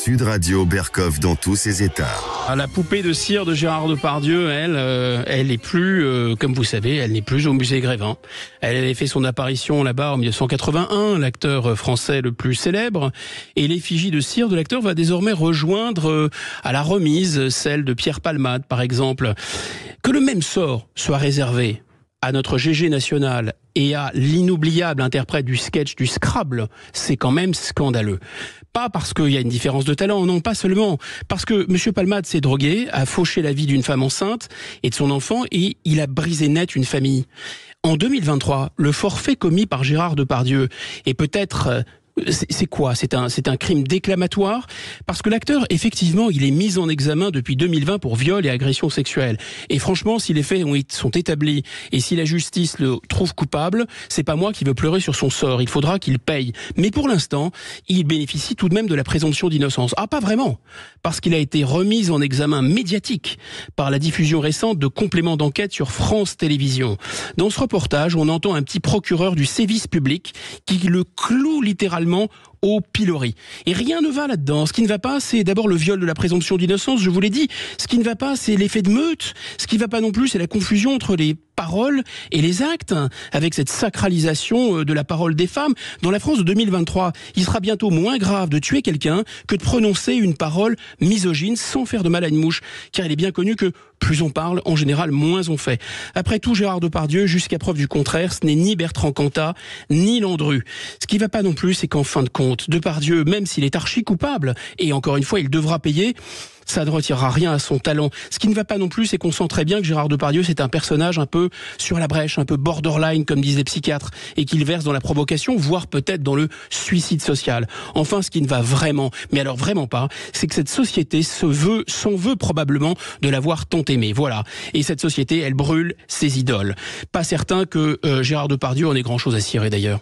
Sud Radio Bercoff dans tous ses états. La poupée de cire de Gérard Depardieu, elle n'est plus, comme vous savez, elle n'est plus au musée Grévin. Elle avait fait son apparition là-bas en 1981, l'acteur français le plus célèbre. Et l'effigie de cire de l'acteur va désormais rejoindre à la remise celle de Pierre Palmade, par exemple. Que le même sort soit réservé à notre GG national et à l'inoubliable interprète du sketch du Scrabble, c'est quand même scandaleux. Pas parce qu'il y a une différence de talent, non, pas seulement. Parce que M. Palmade s'est drogué, a fauché la vie d'une femme enceinte et de son enfant, et il a brisé net une famille. En 2023, le forfait commis par Gérard Depardieu est peut-être... C'est quoi? C'est un crime déclamatoire, parce que l'acteur, effectivement, il est mis en examen depuis 2020 pour viol et agression sexuelle. Et franchement, si les faits sont établis et si la justice le trouve coupable, c'est pas moi qui veux pleurer sur son sort. Il faudra qu'il paye. Mais pour l'instant, il bénéficie tout de même de la présomption d'innocence. Ah, pas vraiment, parce qu'il a été remis en examen médiatique par la diffusion récente de compléments d'enquête sur France Télévisions. Dans ce reportage, on entend un petit procureur du sévice public qui le cloue littéralement au pilori. Et rien ne va là-dedans. Ce qui ne va pas, c'est d'abord le viol de la présomption d'innocence, je vous l'ai dit. Ce qui ne va pas, c'est l'effet de meute. Ce qui ne va pas non plus, c'est la confusion entre les paroles et les actes, avec cette sacralisation de la parole des femmes. Dans la France de 2023, il sera bientôt moins grave de tuer quelqu'un que de prononcer une parole misogyne sans faire de mal à une mouche, car il est bien connu que plus on parle, en général, moins on fait. Après tout, Gérard Depardieu, jusqu'à preuve du contraire, ce n'est ni Bertrand Cantat, ni Landru. Ce qui ne va pas non plus, c'est qu'en fin de compte, Depardieu, même s'il est archi coupable, et encore une fois, il devra payer, ça ne retirera rien à son talent. Ce qui ne va pas non plus, c'est qu'on sent très bien que Gérard Depardieu, c'est un personnage un peu sur la brèche, un peu borderline, comme disent les psychiatres, et qu'il verse dans la provocation, voire peut-être dans le suicide social. Enfin, ce qui ne va vraiment, mais alors vraiment pas, c'est que cette société s'en veut probablement de l'avoir tant aimé. Voilà. Et cette société, elle brûle ses idoles. Pas certain que Gérard Depardieu en ait grand-chose à cirer d'ailleurs.